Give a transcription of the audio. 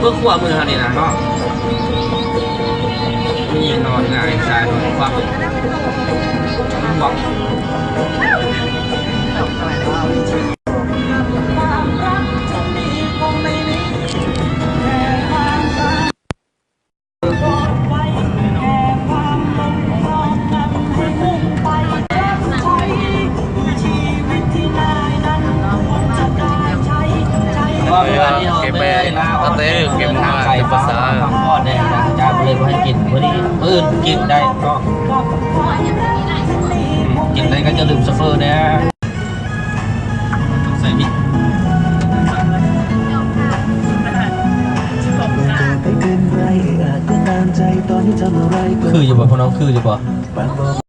เพื่อขวามือทางนี้นะก็มีนอนง่ายชายนอนคว่ำหวังเก็บไปตั้งแต่เก็บมาเก็บภาษา พ่อเนี่ยจะเลยให้กินพอดีอื่นกินได้ก็กินได้ก็จะลืมซัฟเฟอร์นะใส่มิคืออยู่บ่พน้องคืออยู่บ่